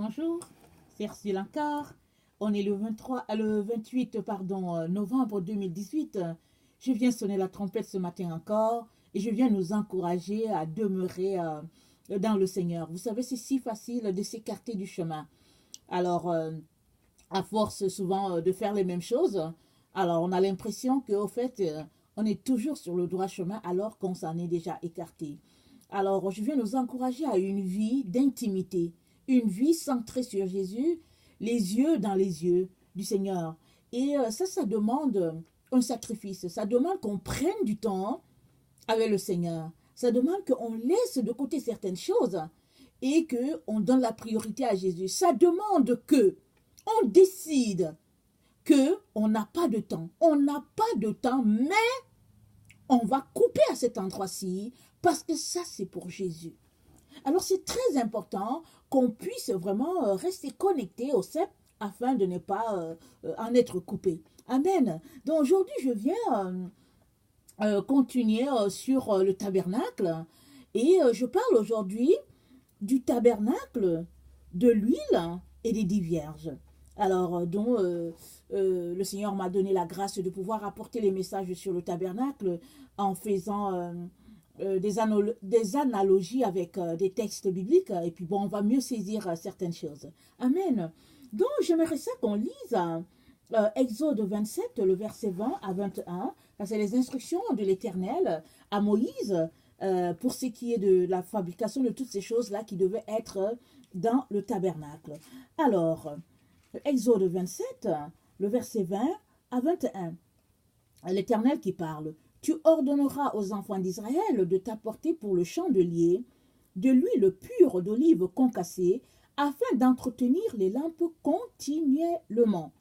Bonjour, c'est Ursule encore. On est le 28 novembre 2018. Je viens sonner la trompette ce matin encore et je viens nous encourager à demeurer dans le Seigneur. Vous savez, c'est si facile de s'écarter du chemin. Alors, à force souvent de faire les mêmes choses, alors on a l'impression qu'au fait, on est toujours sur le droit chemin alors qu'on s'en est déjà écarté. Alors, je viens nous encourager à une vie d'intimité, une vie centrée sur Jésus, les yeux dans les yeux du Seigneur. Et ça demande un sacrifice. Ça demande qu'on prenne du temps avec le Seigneur. Ça demande qu'on laisse de côté certaines choses et qu'on donne la priorité à Jésus. Ça demande que on décide que on n'a pas de temps. On n'a pas de temps, mais on va couper à cet endroit-ci parce que ça, c'est pour Jésus. Alors, c'est très important qu'on puisse vraiment rester connecté au CEP afin de ne pas en être coupé. Amen. Donc, aujourd'hui, je viens continuer sur le tabernacle et je parle aujourd'hui du tabernacle, de l'huile et des 10 vierges. Alors, dont le Seigneur m'a donné la grâce de pouvoir apporter les messages sur le tabernacle en faisant des analogies avec des textes bibliques. Et puis, bon, on va mieux saisir certaines choses. Amen. Donc, j'aimerais ça qu'on lise Exode 27, le verset 20 à 21. C'est les instructions de l'Éternel à Moïse pour ce qui est de la fabrication de toutes ces choses-là qui devaient être dans le tabernacle. Alors, Exode 27, le verset 20 à 21. L'Éternel qui parle. Tu ordonneras aux enfants d'Israël de t'apporter pour le chandelier de l'huile pure d'olive concassée afin d'entretenir les lampes continuellement.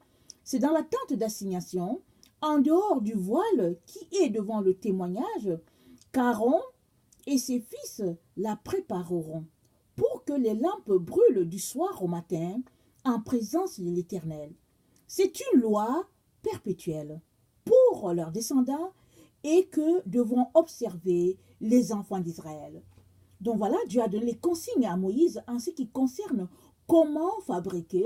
C'est dans la tente d'assignation, en dehors du voile qui est devant le témoignage, qu'Aaron et ses fils la prépareront pour que les lampes brûlent du soir au matin en présence de l'Éternel. C'est une loi perpétuelle pour leurs descendants et que devront observer les enfants d'Israël. Donc voilà, Dieu a donné les consignes à Moïse en ce qui concerne comment fabriquer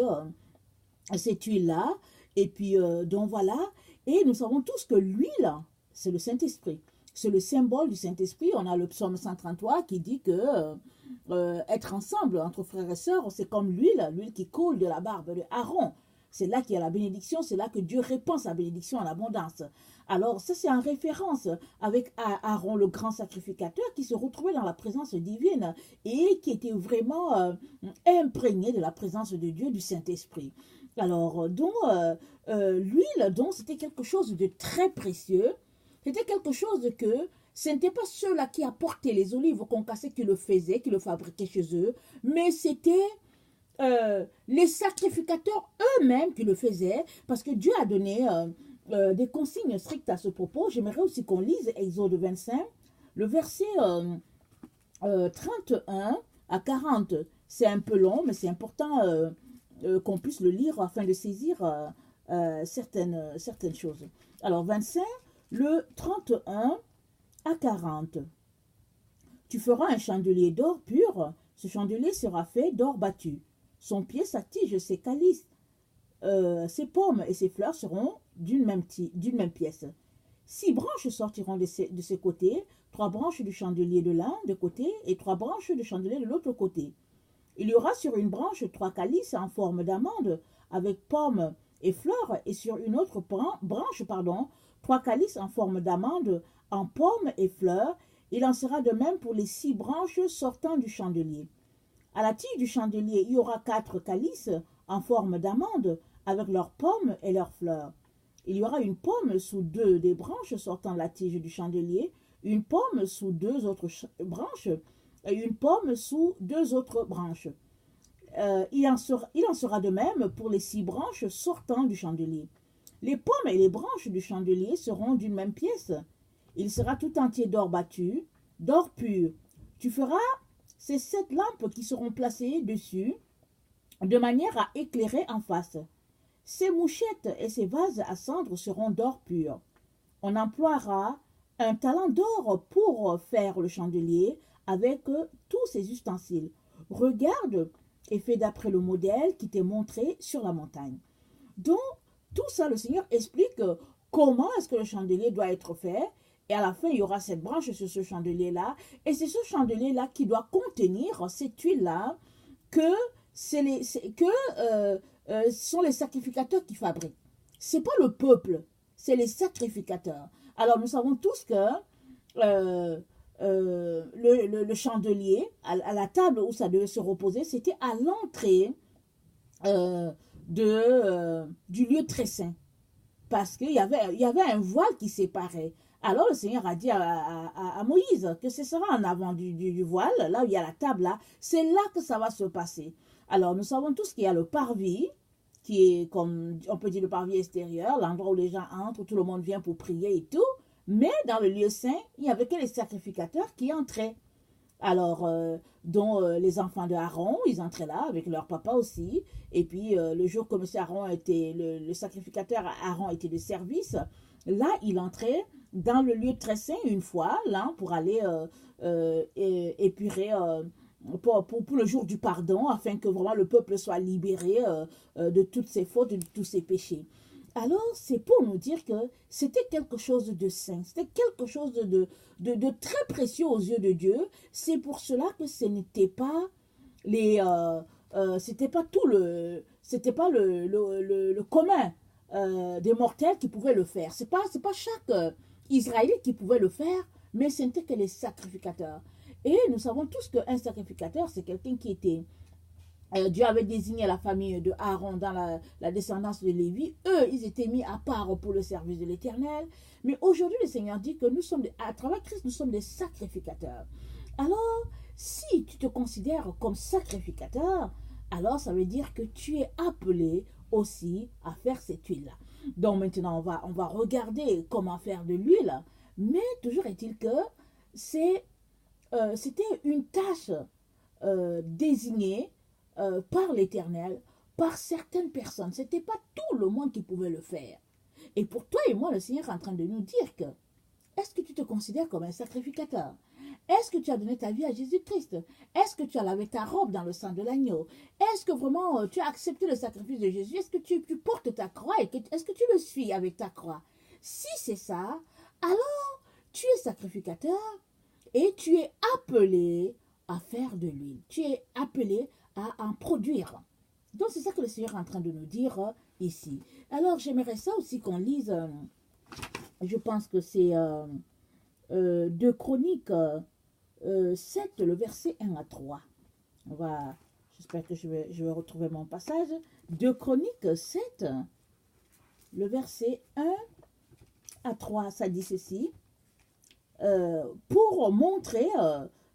cette huile-là. Et puis, donc voilà, et nous savons tous que l'huile, c'est le Saint-Esprit. C'est le symbole du Saint-Esprit. On a le psaume 133 qui dit que être ensemble entre frères et sœurs, c'est comme l'huile qui coule de la barbe de Aaron. C'est là qu'il y a la bénédiction, c'est là que Dieu répand sa bénédiction en abondance. Alors, ça, c'est en référence avec Aaron, le grand sacrificateur, qui se retrouvait dans la présence divine et qui était vraiment imprégné de la présence de Dieu, du Saint-Esprit. Alors, donc, l'huile, donc, c'était quelque chose de très précieux. C'était quelque chose que ce n'était pas ceux-là qui apportaient les olives concassées qui le faisaient, qui le fabriquaient chez eux, mais c'était les sacrificateurs eux-mêmes qui le faisaient, parce que Dieu a donné des consignes strictes à ce propos. J'aimerais aussi qu'on lise Exode 25, le verset 31 à 40. C'est un peu long, mais c'est important qu'on puisse le lire afin de saisir certaines choses. Alors 25, le 31 à 40. Tu feras un chandelier d'or pur. Ce chandelier sera fait d'or battu. Son pied, sa tige, ses calices, ses pommes et ses fleurs seront d'une même pièce. 6 branches sortiront de ses côtés, 3 branches du chandelier de l'un de côté et 3 branches du chandelier de l'autre côté. Il y aura sur une branche 3 calices en forme d'amande avec pommes et fleurs, et sur une autre branche, 3 calices en forme d'amande en pommes et fleurs. Il en sera de même pour les 6 branches sortant du chandelier. À la tige du chandelier, il y aura 4 calices en forme d'amande avec leurs pommes et leurs fleurs. Il y aura une pomme sous 2 des branches sortant de la tige du chandelier, une pomme sous 2 autres branches et une pomme sous 2 autres branches. Il en sera de même pour les 6 branches sortant du chandelier. Les pommes et les branches du chandelier seront d'une même pièce. Il sera tout entier d'or battu, d'or pur. Tu feras ces 7 lampes qui seront placées dessus de manière à éclairer en face. Ces mouchettes et ces vases à cendre seront d'or pur. On emploiera un talent d'or pour faire le chandelier avec tous ses ustensiles. Regarde est fait d'après le modèle qui t'est montré sur la montagne. Donc, tout ça, le Seigneur explique comment est-ce que le chandelier doit être fait. Et à la fin, il y aura cette branche sur ce chandelier-là. Et c'est ce chandelier-là qui doit contenir cette huile-là que, sont les sacrificateurs qui fabriquent. Ce n'est pas le peuple, c'est les sacrificateurs. Alors, nous savons tous que le chandelier, à la table où ça devait se reposer, c'était à l'entrée du lieu très saint. Parce qu'il y avait un voile qui séparait. Alors le Seigneur a dit à Moïse que ce sera en avant du voile, là où il y a la table, là, c'est là que ça va se passer. Alors nous savons tous qu'il y a le parvis, qui est comme on peut dire le parvis extérieur, l'endroit où les gens entrent, où tout le monde vient pour prier et tout. Mais dans le lieu saint, il n'y avait que les sacrificateurs qui entraient. Alors, dont les enfants de Aaron, ils entraient là avec leur papa aussi. Et puis, le jour que M. Aaron était, le sacrificateur Aaron était de service, là, il entrait dans le lieu très saint une fois, là, pour aller épurer pour le jour du pardon, afin que vraiment le peuple soit libéré de toutes ses fautes, de tous ses péchés. Alors, c'est pour nous dire que c'était quelque chose de saint, c'était quelque chose de très précieux aux yeux de Dieu. C'est pour cela que ce n'était pas c'était pas le commun des mortels qui pouvaient le faire. C'est pas chaque Israélite qui pouvait le faire, mais ce n'était que les sacrificateurs. Et nous savons tous qu'un sacrificateur, c'est quelqu'un qui était Dieu avait désigné la famille de Aaron dans la descendance de Lévi. Eux, ils étaient mis à part pour le service de l'Éternel. Mais aujourd'hui, le Seigneur dit que nous sommes, à travers Christ, nous sommes des sacrificateurs. Alors, si tu te considères comme sacrificateur, alors ça veut dire que tu es appelé aussi à faire cette huile-là. Donc maintenant, on va regarder comment faire de l'huile. Mais toujours est-il que c'était une tâche désignée par l'Éternel, par certaines personnes. Ce n'était pas tout le monde qui pouvait le faire. Et pour toi et moi, le Seigneur est en train de nous dire que est-ce que tu te considères comme un sacrificateur? Est-ce que tu as donné ta vie à Jésus-Christ? Est-ce que tu as lavé ta robe dans le sang de l'agneau? Est-ce que vraiment tu as accepté le sacrifice de Jésus? Est-ce que tu portes ta croix? Est-ce que tu le suis avec ta croix? Si c'est ça, alors tu es sacrificateur et tu es appelé à faire de l'huile. Tu es appelé à en produire. Donc c'est ça que le Seigneur est en train de nous dire ici. Alors j'aimerais ça aussi qu'on lise, je pense que c'est 2 Chroniques 7, le verset 1 à 3. J'espère que je vais retrouver mon passage. 2 Chroniques 7, le verset 1 à 3, ça dit ceci. Pour montrer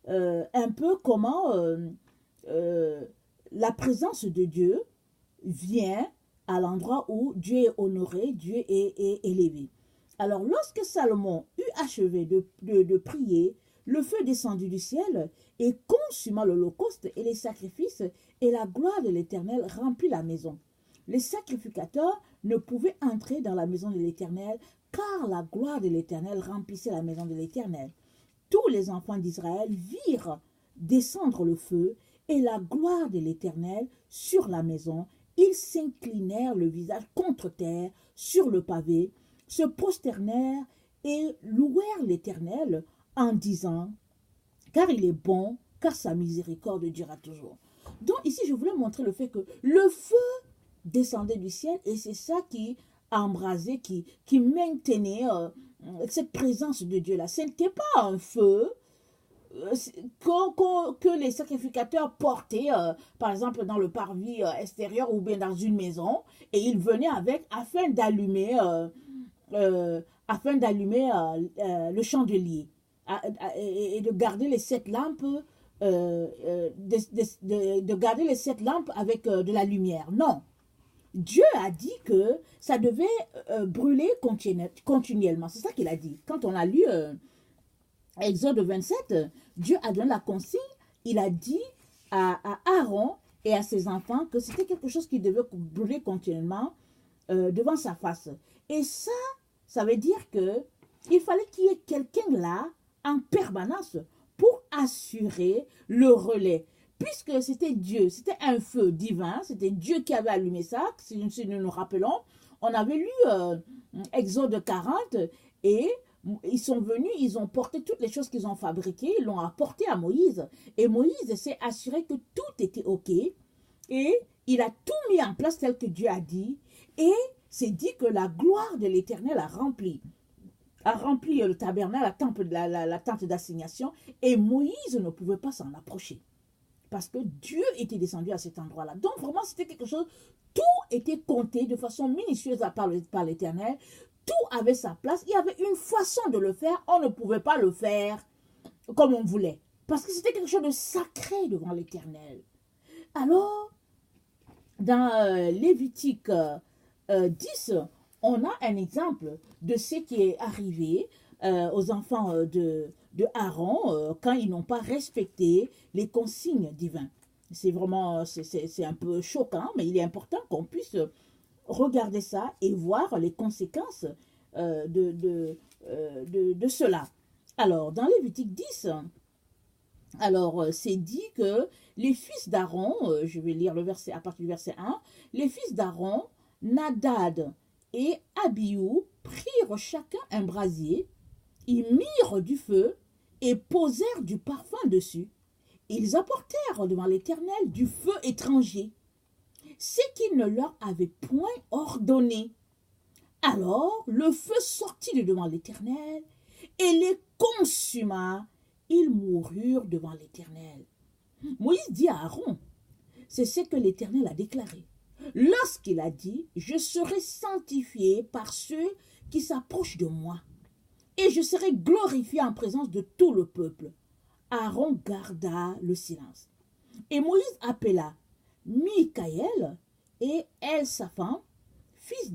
un peu comment la présence de Dieu vient à l'endroit où Dieu est honoré, Dieu est élevé. Alors, lorsque Salomon eut achevé de prier, le feu descendit du ciel et consuma l'holocauste et les sacrifices, et la gloire de l'Éternel remplit la maison. Les sacrificateurs ne pouvaient entrer dans la maison de l'Éternel, car la gloire de l'Éternel remplissait la maison de l'Éternel. Tous les enfants d'Israël virent descendre le feu et la gloire de l'Éternel sur la maison. Ils s'inclinèrent le visage contre terre sur le pavé, se prosternèrent et louèrent l'Éternel en disant « Car il est bon, car sa miséricorde durera toujours. » Donc ici, je voulais montrer le fait que le feu descendait du ciel et c'est ça qui embrasait, qui maintenait cette présence de Dieu-là. Ce n'était pas un feu que les sacrificateurs portaient, par exemple, dans le parvis extérieur ou bien dans une maison, et ils venaient avec afin d'allumer le chandelier et de garder les 7 lampes, de garder les 7 lampes avec de la lumière. Non. Dieu a dit que ça devait brûler continuellement. C'est ça qu'il a dit. Quand on a lu Exode 27, Dieu a donné la consigne. Il a dit à Aaron et à ses enfants que c'était quelque chose qui devait brûler continuellement devant sa face. Et ça veut dire que il fallait qu'il y ait quelqu'un là en permanence pour assurer le relais. puisque c'était Dieu, c'était un feu divin, c'était Dieu qui avait allumé ça, si nous nous rappelons, on avait lu Exode 40 et ils sont venus, ils ont porté toutes les choses qu'ils ont fabriquées, ils l'ont apporté à Moïse. Et Moïse s'est assuré que tout était OK et il a tout mis en place tel que Dieu a dit et c'est dit que la gloire de l'Éternel a rempli le tabernacle, la tente d'assignation et Moïse ne pouvait pas s'en approcher. Parce que Dieu était descendu à cet endroit-là. Donc vraiment, c'était quelque chose, tout était compté de façon minutieuse par l'Éternel. Tout avait sa place. Il y avait une façon de le faire. On ne pouvait pas le faire comme on voulait. Parce que c'était quelque chose de sacré devant l'Éternel. Alors, dans Lévitique 10, on a un exemple de ce qui est arrivé aux enfants de Aaron quand ils n'ont pas respecté les consignes divines. C'est vraiment, c'est un peu choquant, mais il est important qu'on puisse regarder ça et voir les conséquences de cela. Alors, dans Lévitique 10, alors c'est dit que les fils d'Aaron, je vais lire le verset à partir du verset 1, les fils d'Aaron, Nadab et Abihu prirent chacun un brasier, ils mirent du feu et posèrent du parfum dessus. Ils apportèrent devant l'Éternel du feu étranger, ce qu'il ne leur avait point ordonné. Alors le feu sortit de devant l'Éternel et les consuma. Ils moururent devant l'Éternel. Moïse dit à Aaron, c'est ce que l'Éternel a déclaré. Lorsqu'il a dit, je serai sanctifié par ceux qui s'approchent de moi, et je serai glorifié en présence de tout le peuple. Aaron garda le silence. Et Moïse appela Mikaël et Elsaphan, fils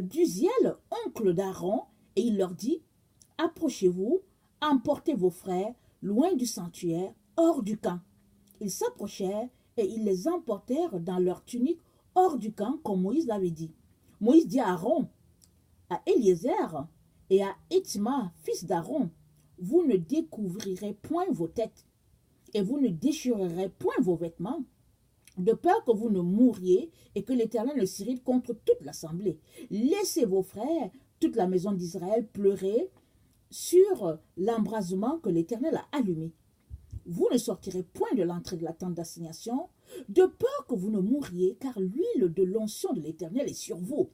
d'Uziel, oncle d'Aaron, et il leur dit, approchez-vous, emportez vos frères loin du sanctuaire, hors du camp. Ils s'approchèrent et ils les emportèrent dans leur tunique hors du camp, comme Moïse l'avait dit. Moïse dit à Aaron, à Éliézer et à Ithma, fils d'Aaron, vous ne découvrirez point vos têtes et vous ne déchirerez point vos vêtements, de peur que vous ne mouriez et que l'Éternel ne s'irrite contre toute l'assemblée. Laissez vos frères, toute la maison d'Israël, pleurer sur l'embrasement que l'Éternel a allumé. Vous ne sortirez point de l'entrée de la tente d'assignation, de peur que vous ne mouriez, car l'huile de l'onction de l'Éternel est sur vous.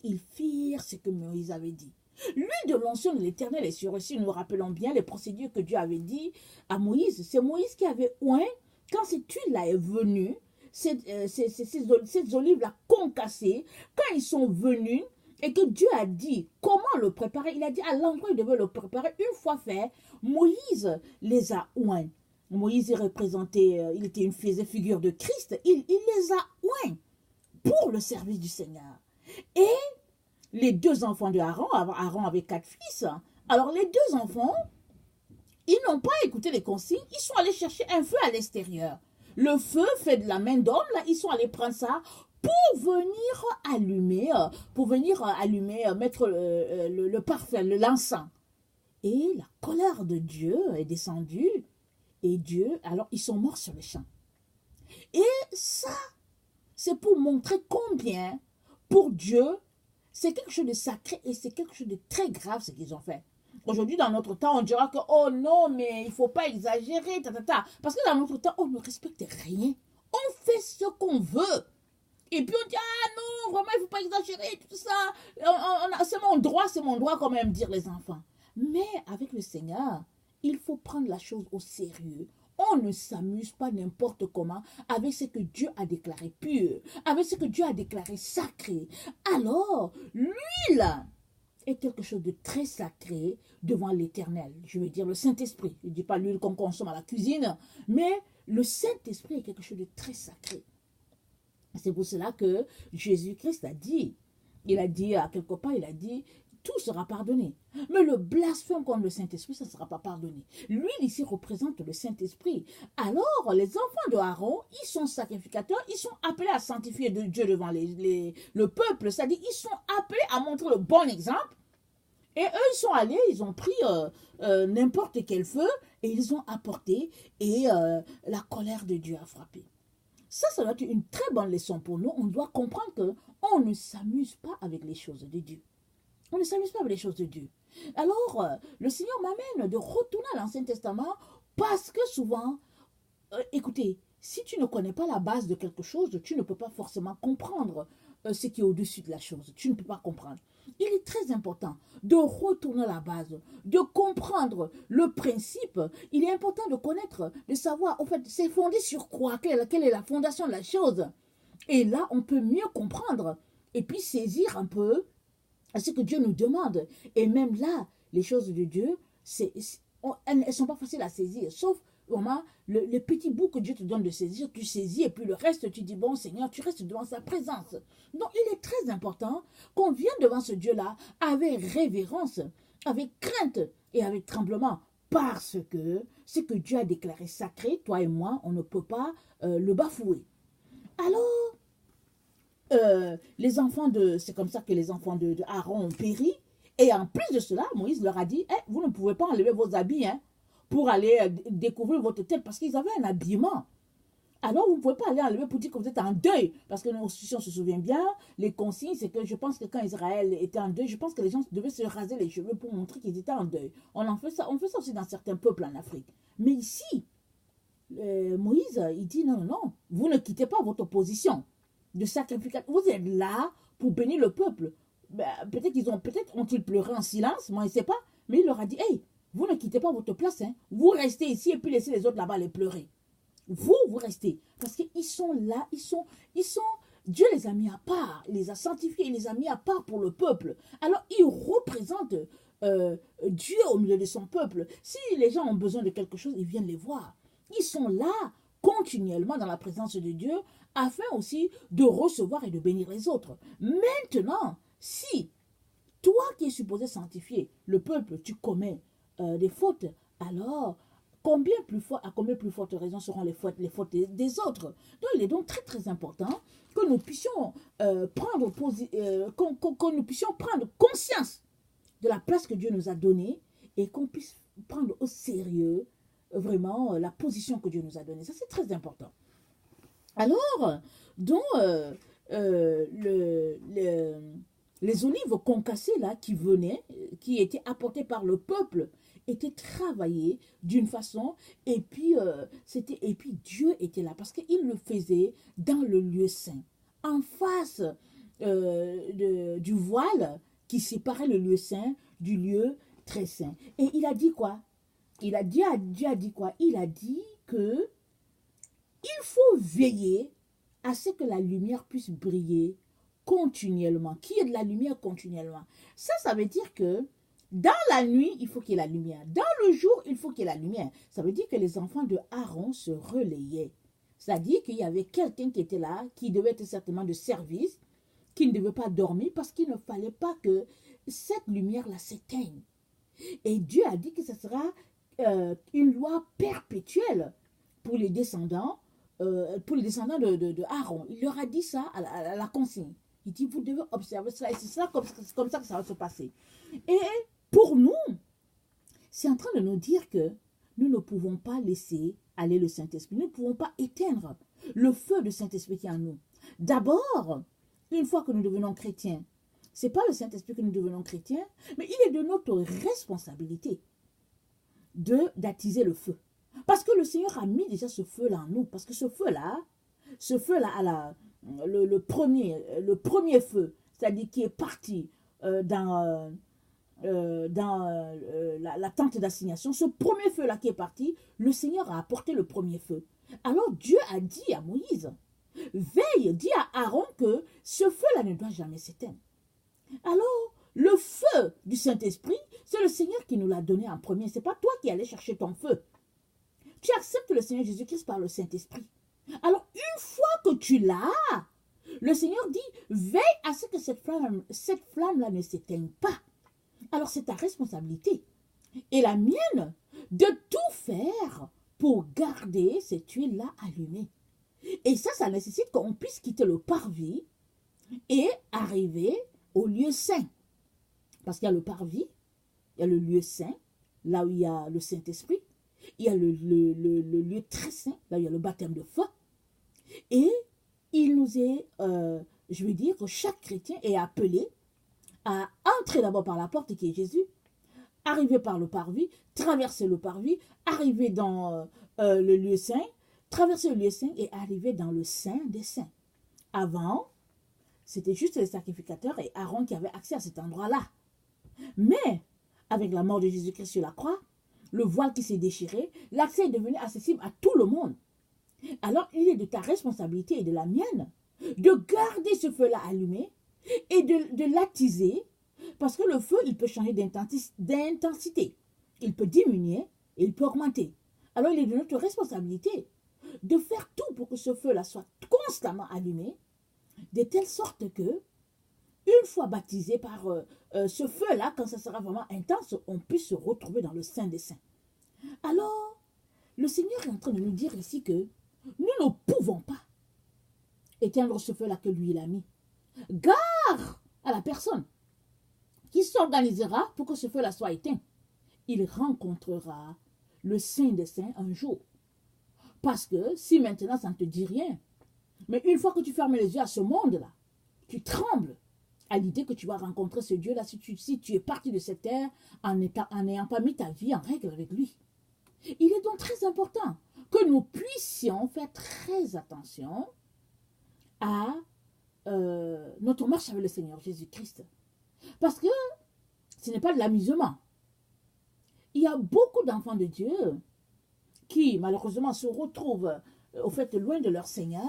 Ils firent ce que Moïse avait dit. L'huile de l'onction de l'Éternel est sur eux. Si nous nous rappelons bien les procédures que Dieu avait dit à Moïse, c'est Moïse qui avait oint, quand cette huile-là est venue, ces olives-là concassées, quand ils sont venus, et que Dieu a dit comment le préparer, il a dit à l'endroit où il devait le préparer, une fois fait, Moïse les a oints. Moïse est représenté, il était une figure de Christ, il les a oints pour le service du Seigneur. Et les deux enfants de Aaron avait 4 fils, alors les deux enfants, ils n'ont pas écouté les consignes, ils sont allés chercher un feu à l'extérieur. Le feu fait de la main d'homme, là, ils sont allés prendre ça pour venir allumer, mettre le parfum, l'encens. Et la colère de Dieu est descendue, et Dieu, alors ils sont morts sur le champ. Et ça, c'est pour montrer combien, pour Dieu, c'est quelque chose de sacré et c'est quelque chose de très grave ce qu'ils ont fait. Aujourd'hui, dans notre temps, on dira que, oh non, mais il ne faut pas exagérer, parce que dans notre temps, on ne respecte rien. On fait ce qu'on veut. Et puis on dit, ah non, vraiment, il ne faut pas exagérer, tout ça. C'est mon droit quand même, dire les enfants. Mais avec le Seigneur, il faut prendre la chose au sérieux. On ne s'amuse pas n'importe comment avec ce que Dieu a déclaré pur, avec ce que Dieu a déclaré sacré. Alors, l'huile est quelque chose de très sacré devant l'Éternel. Je veux dire le Saint-Esprit. Je ne dis pas l'huile qu'on consomme à la cuisine, mais le Saint-Esprit est quelque chose de très sacré. C'est pour cela que Jésus-Christ a dit, il a dit à quelque part, il a dit, tout sera pardonné. Mais le blasphème contre le Saint-Esprit, ça ne sera pas pardonné. L'huile ici représente le Saint-Esprit. Alors, les enfants de Aaron, ils sont sacrificateurs, ils sont appelés à sanctifier de Dieu devant le peuple. C'est-à-dire, ils sont appelés à montrer le bon exemple. Et eux, ils sont allés, ils ont pris n'importe quel feu et ils ont apporté et la colère de Dieu a frappé. Ça doit être une très bonne leçon pour nous. On doit comprendre qu'on ne s'amuse pas avec les choses de Dieu. On ne s'amuse pas avec les choses de Dieu. Alors, le Seigneur m'amène de retourner à l'Ancien Testament parce que souvent, écoutez, si tu ne connais pas la base de quelque chose, tu ne peux pas forcément comprendre ce qui est au-dessus de la chose. Tu ne peux pas comprendre. Il est très important de retourner à la base, de comprendre le principe. Il est important de connaître, de savoir, en fait, c'est fondé sur quoi, quelle est la fondation de la chose. Et là, on peut mieux comprendre et puis saisir un peu ce que Dieu nous demande. Et même là, les choses de Dieu, elles ne sont pas faciles à saisir, sauf vraiment le petit bout que Dieu te donne de saisir, tu saisis, et puis le reste, tu dis, bon Seigneur, tu restes devant sa présence. Donc, il est très important qu'on vienne devant ce Dieu-là avec révérence, avec crainte et avec tremblement, parce que ce que Dieu a déclaré sacré, toi et moi, on ne peut pas le bafouer. Alors, c'est comme ça que les enfants de Aaron ont péri. Et en plus de cela, Moïse leur a dit, vous ne pouvez pas enlever vos habits pour aller découvrir votre tête parce qu'ils avaient un habillement. Alors, vous ne pouvez pas aller enlever pour dire que vous êtes en deuil. Parce que si on se souvient bien, les consignes, c'est que je pense que quand Israël était en deuil, je pense que les gens devaient se raser les cheveux pour montrer qu'ils étaient en deuil. On fait ça aussi dans certains peuples en Afrique. Mais ici, Moïse, il dit non, vous ne quittez pas votre position de sacrificateur. Vous êtes là pour bénir le peuple. Peut-être ont-ils pleuré en silence, moi je ne sais pas, mais il leur a dit, hey, vous ne quittez pas votre place, vous restez ici et puis laissez les autres là-bas les pleurer. Vous restez. Parce qu'ils sont là, Dieu les a mis à part, il les a sanctifiés, il les a mis à part pour le peuple. Alors, ils représentent Dieu au milieu de son peuple. Si les gens ont besoin de quelque chose, ils viennent les voir. Ils sont là continuellement dans la présence de Dieu afin aussi de recevoir et de bénir les autres. Maintenant, si toi qui es supposé sanctifier le peuple, tu commets des fautes, alors à combien plus forte raison seront les fautes des autres. Donc il est donc très très important que nous puissions prendre conscience de la place que Dieu nous a donnée et qu'on puisse prendre au sérieux vraiment la position que Dieu nous a donnée. Ça, c'est très important. Alors, donc, les olives concassées là qui venaient, qui étaient apportées par le peuple, étaient travaillées d'une façon, et puis Dieu était là parce qu'il le faisait dans le lieu saint, en face du voile qui séparait le lieu saint du lieu très saint. Et il a dit quoi? Dieu a dit quoi? Il a dit que il faut veiller à ce que la lumière puisse briller continuellement, qu'il y ait de la lumière continuellement. Ça veut dire que dans la nuit, il faut qu'il y ait la lumière. Dans le jour, il faut qu'il y ait la lumière. Ça veut dire que les enfants de Aaron se relayaient. C'est-à-dire qu'il y avait quelqu'un qui était là, qui devait être certainement de service, qui ne devait pas dormir parce qu'il ne fallait pas que cette lumière-là s'éteigne. Et Dieu a dit que ce sera une loi perpétuelle pour les descendants de Aaron. Il leur a dit ça à la consigne. Il dit, vous devez observer cela, et c'est comme ça que ça va se passer. Et pour nous, c'est en train de nous dire que nous ne pouvons pas laisser aller le Saint-Esprit. Nous ne pouvons pas éteindre le feu du Saint-Esprit qui est en nous. D'abord, une fois que nous devenons chrétiens, ce n'est pas le Saint-Esprit que nous devenons chrétiens, mais il est de notre responsabilité d'attiser le feu. Parce que le Seigneur a mis déjà ce feu-là en nous. Parce que ce feu-là, le premier feu, c'est-à-dire qui est parti dans la tente d'assignation, ce premier feu-là qui est parti, le Seigneur a apporté le premier feu. Alors Dieu a dit à Moïse, veille, dis à Aaron que ce feu-là ne doit jamais s'éteindre. Alors, le feu du Saint-Esprit, c'est le Seigneur qui nous l'a donné en premier. Ce n'est pas toi qui allais chercher ton feu. Tu acceptes le Seigneur Jésus-Christ par le Saint-Esprit. Alors, une fois que tu l'as, le Seigneur dit, veille à ce que cette flamme-là ne s'éteigne pas. Alors, c'est ta responsabilité et la mienne de tout faire pour garder cette huile-là allumée. Et ça nécessite qu'on puisse quitter le parvis et arriver au lieu saint. Parce qu'il y a le parvis il y a le lieu saint, là où il y a le Saint-Esprit. Il y a le lieu très saint, là où il y a le baptême de feu. Et il nous est, je veux dire que chaque chrétien est appelé à entrer d'abord par la porte qui est Jésus, arriver par le parvis, traverser le parvis, arriver dans le lieu saint, traverser le lieu saint et arriver dans le saint des saints. Avant, c'était juste les sacrificateurs et Aaron qui avaient accès à cet endroit-là. Mais, avec la mort de Jésus-Christ sur la croix, le voile qui s'est déchiré, l'accès est devenu accessible à tout le monde. Alors, il est de ta responsabilité et de la mienne de garder ce feu-là allumé et de l'attiser, parce que le feu, il peut changer d'intensité. Il peut diminuer et il peut augmenter. Alors, il est de notre responsabilité de faire tout pour que ce feu-là soit constamment allumé, de telle sorte que, une fois baptisé par ce feu-là, quand ça sera vraiment intense, on puisse se retrouver dans le Saint des Saints. Alors, le Seigneur est en train de nous dire ici que nous ne pouvons pas éteindre ce feu-là que lui, il a mis. Gare à la personne qui s'organisera pour que ce feu-là soit éteint. Il rencontrera le Saint des Saints un jour. Parce que si maintenant ça ne te dit rien, mais une fois que tu fermes les yeux à ce monde-là, tu trembles à l'idée que tu vas rencontrer ce Dieu-là si tu es parti de cette terre en n'ayant pas mis ta vie en règle avec lui. Il est donc très important que nous puissions faire très attention à notre marche avec le Seigneur Jésus-Christ. Parce que ce n'est pas de l'amusement. Il y a beaucoup d'enfants de Dieu qui, malheureusement, se retrouvent au fait loin de leur Seigneur,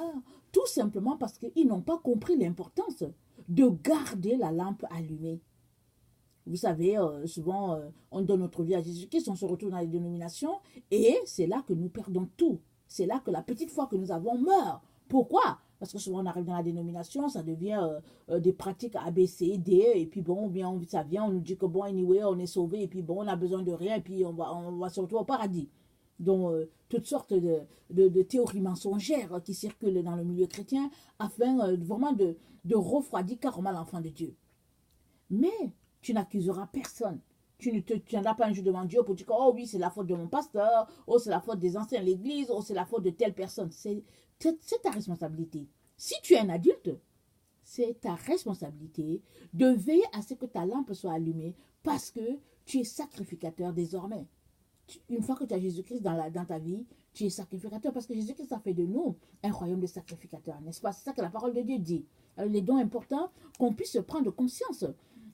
tout simplement parce qu'ils n'ont pas compris l'importance de garder la lampe allumée. Vous savez, souvent, on donne notre vie à Jésus-Christ, on se retrouve dans les dénominations, et c'est là que nous perdons tout. C'est là que la petite foi que nous avons meurt. Pourquoi? Parce que souvent on arrive dans la dénomination, ça devient des pratiques A, B, C, D, et puis bon, bien, ça vient, on nous dit que bon, anyway, on est sauvé, et puis bon, on a besoin de rien, et puis on va se retrouver au paradis. Donc, toutes sortes de théories mensongères qui circulent dans le milieu chrétien, afin vraiment de refroidir carrément l'enfant de Dieu. Mais tu n'accuseras personne. Tu n'as pas un jour devant Dieu pour dire que, oh oui, c'est la faute de mon pasteur, oh c'est la faute des anciens de l'église, oh c'est la faute de telle personne. C'est ta responsabilité. Si tu es un adulte, c'est ta responsabilité de veiller à ce que ta lampe soit allumée parce que tu es sacrificateur désormais. Une fois que tu as Jésus-Christ dans ta vie, tu es sacrificateur parce que Jésus-Christ a fait de nous un royaume de sacrificateurs, n'est-ce pas? C'est ça que la parole de Dieu dit. Alors, il est donc important qu'on puisse prendre conscience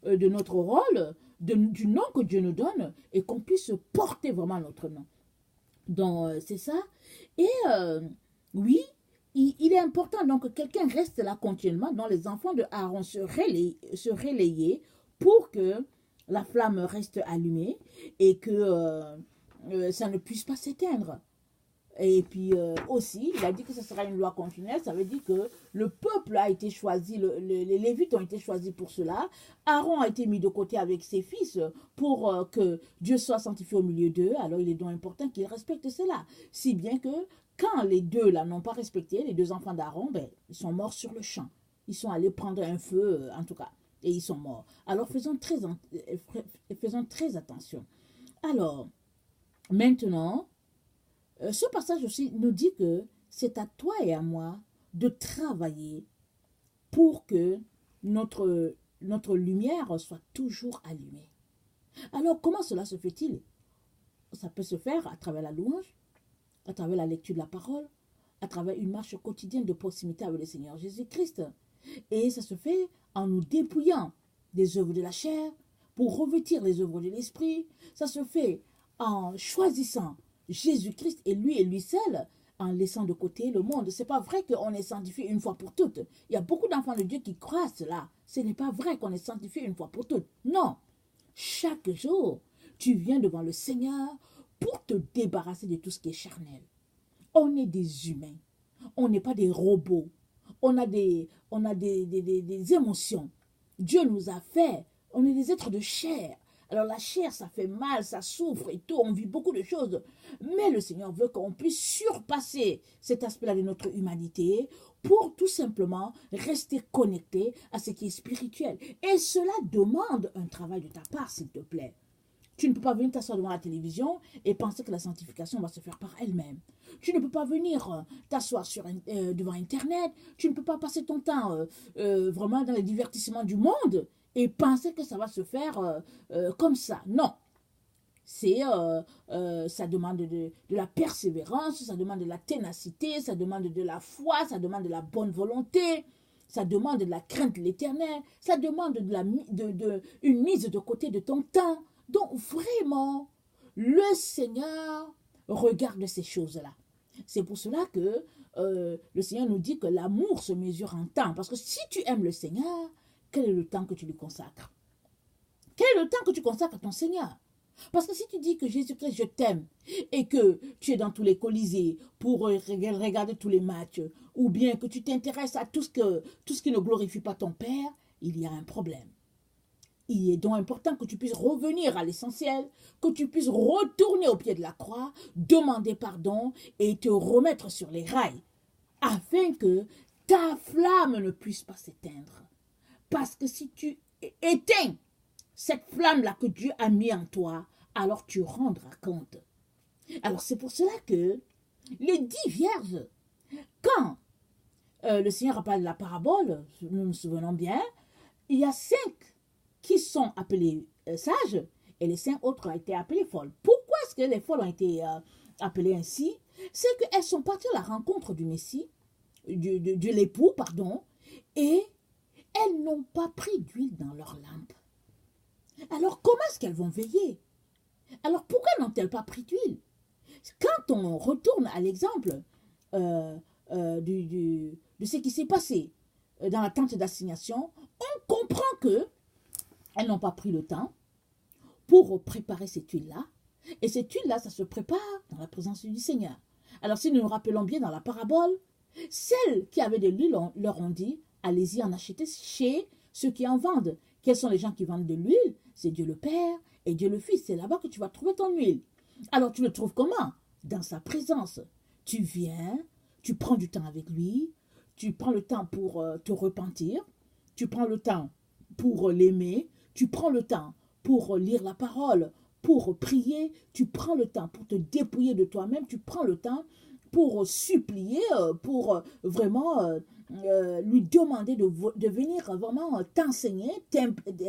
de notre rôle, du nom que Dieu nous donne et qu'on puisse porter vraiment notre nom. Donc, c'est ça. Et oui, il est important donc que quelqu'un reste là continuellement, dont les enfants de Aaron se relayaient pour que la flamme reste allumée et que ça ne puisse pas s'éteindre. Et puis aussi, il a dit que ce sera une loi continuelle, ça veut dire que le peuple a été choisi, les Lévites ont été choisis pour cela. Aaron a été mis de côté avec ses fils pour que Dieu soit sanctifié au milieu d'eux. Alors il est donc important qu'ils respectent cela. Si bien que quand les deux là n'ont pas respecté, les deux enfants d'Aaron, ben, ils sont morts sur le champ. Ils sont allés prendre un feu, en tout cas, et ils sont morts. Alors faisons très attention. Alors, maintenant, ce passage aussi nous dit que c'est à toi et à moi de travailler pour que notre lumière soit toujours allumée. Alors, comment cela se fait-il? Ça peut se faire à travers la louange, à travers la lecture de la parole, à travers une marche quotidienne de proximité avec le Seigneur Jésus-Christ. Et ça se fait en nous dépouillant des œuvres de la chair pour revêtir les œuvres de l'esprit. Ça se fait en choisissant Jésus-Christ et lui seul, en laissant de côté le monde. C'est pas vrai qu'on est sanctifié une fois pour toutes. Il y a beaucoup d'enfants de Dieu qui croient cela. Ce n'est pas vrai qu'on est sanctifié une fois pour toutes. Non. Chaque jour, tu viens devant le Seigneur pour te débarrasser de tout ce qui est charnel. On est des humains. On n'est pas des robots. On a des émotions. Dieu nous a fait. On est des êtres de chair. Alors la chair, ça fait mal, ça souffre et tout, on vit beaucoup de choses. Mais le Seigneur veut qu'on puisse surpasser cet aspect-là de notre humanité pour tout simplement rester connecté à ce qui est spirituel. Et cela demande un travail de ta part, s'il te plaît. Tu ne peux pas venir t'asseoir devant la télévision et penser que la sanctification va se faire par elle-même. Tu ne peux pas venir t'asseoir devant Internet. Tu ne peux pas passer ton temps vraiment dans les divertissements du monde et penser que ça va se faire comme ça. Non. Ça demande de la persévérance, ça demande de la ténacité, ça demande de la foi, ça demande de la bonne volonté, ça demande de la crainte de l'Éternel, ça demande une mise de côté de ton temps. Donc vraiment, le Seigneur regarde ces choses-là. C'est pour cela que le Seigneur nous dit que l'amour se mesure en temps. Parce que si tu aimes le Seigneur, quel est le temps que tu lui consacres? Quel est le temps que tu consacres à ton Seigneur? Parce que si tu dis que Jésus-Christ, je t'aime, et que tu es dans tous les colisées pour regarder tous les matchs, ou bien que tu t'intéresses à tout ce qui ne glorifie pas ton Père, il y a un problème. Il est donc important que tu puisses revenir à l'essentiel, que tu puisses retourner au pied de la croix, demander pardon et te remettre sur les rails, afin que ta flamme ne puisse pas s'éteindre. Parce que si tu éteins cette flamme-là que Dieu a mis en toi, alors tu rendras compte. Alors c'est pour cela que les 10 vierges, quand le Seigneur a parlé de la parabole, nous nous souvenons bien, il y a 5 qui sont appelées sages et les 5 autres ont été appelées folles. Pourquoi est-ce que les folles ont été appelées ainsi? C'est qu'elles sont parties à la rencontre du Messie, de l'époux, pardon, et elles n'ont pas pris d'huile dans leur lampe. Alors comment est-ce qu'elles vont veiller? Alors pourquoi n'ont-elles pas pris d'huile? Quand on retourne à l'exemple de ce qui s'est passé dans la tente d'assignation, on comprend que elles n'ont pas pris le temps pour préparer cette huile-là. Et cette huile-là, ça se prépare dans la présence du Seigneur. Alors si nous nous rappelons bien dans la parabole, celles qui avaient de l'huile leur ont dit, allez-y en acheter chez ceux qui en vendent. Quels sont les gens qui vendent de l'huile? C'est Dieu le Père et Dieu le Fils. C'est là-bas que tu vas trouver ton huile. Alors tu le trouves comment? Dans sa présence. Tu viens, tu prends du temps avec lui, tu prends le temps pour te repentir, tu prends le temps pour l'aimer, tu prends le temps pour lire la parole, pour prier, tu prends le temps pour te dépouiller de toi-même, tu prends le temps pour supplier, pour vraiment lui demander de venir vraiment t'enseigner,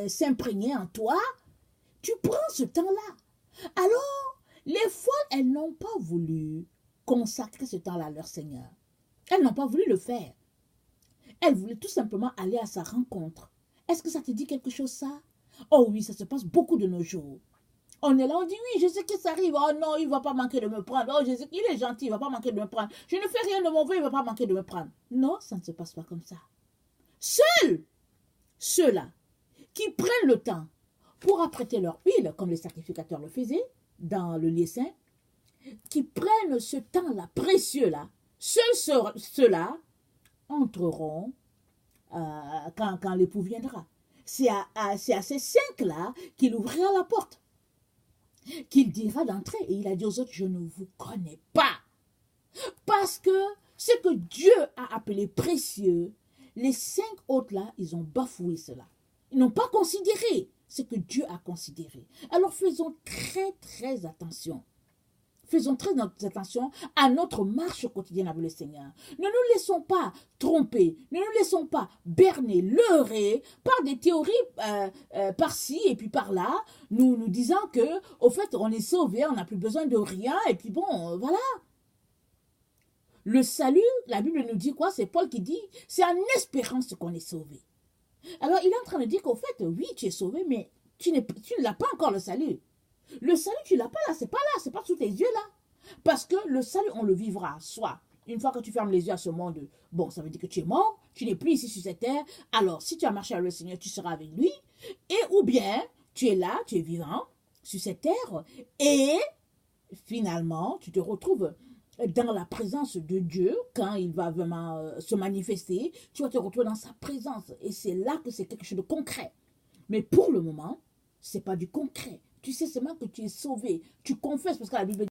s'imprégner en toi. Tu prends ce temps-là. Alors, les folles, elles n'ont pas voulu consacrer ce temps-là à leur Seigneur. Elles n'ont pas voulu le faire. Elles voulaient tout simplement aller à sa rencontre. Est-ce que ça te dit quelque chose, ça? Oh oui, ça se passe beaucoup de nos jours. On est là, on dit oui, je sais que ça arrive. Oh non, il ne va pas manquer de me prendre. Oh, je sais qu'il est gentil, il ne va pas manquer de me prendre. Je ne fais rien de mauvais, il ne va pas manquer de me prendre. Non, ça ne se passe pas comme ça. Seuls ceux-là qui prennent le temps pour apprêter leur huile, comme les sacrificateurs le faisaient dans le lieu saint, qui prennent ce temps-là, précieux-là, seuls ceux-là entreront quand l'époux viendra. C'est à ces 5-là qu'il ouvrira la porte, qu'il dira d'entrer. Et il a dit aux autres, je ne vous connais pas. Parce que ce que Dieu a appelé précieux, les 5 autres-là, ils ont bafoué cela. Ils n'ont pas considéré ce que Dieu a considéré. Alors faisons très, très attention. Faisons très attention à notre marche quotidienne avec le Seigneur. Ne nous laissons pas tromper, ne nous laissons pas berner, leurrer par des théories par-ci et puis par-là, nous disant que, au fait, on est sauvé, on n'a plus besoin de rien, et puis bon, voilà. Le salut, la Bible nous dit quoi? C'est Paul qui dit, c'est en espérance qu'on est sauvé. Alors, il est en train de dire qu'au fait, oui, tu es sauvé, mais tu ne l'as pas encore le salut. Le salut, tu ne l'as pas là, c'est pas sous tes yeux là. Parce que le salut, on le vivra, soit une fois que tu fermes les yeux à ce monde, bon, ça veut dire que tu es mort, tu n'es plus ici sur cette terre, alors si tu as marché avec le Seigneur, tu seras avec lui, et ou bien, tu es là, tu es vivant sur cette terre, et finalement, tu te retrouves dans la présence de Dieu, quand il va vraiment se manifester, tu vas te retrouver dans sa présence, et c'est là que c'est quelque chose de concret. Mais pour le moment, ce n'est pas du concret. Tu sais seulement que tu es sauvé. Tu confesses parce que la Bible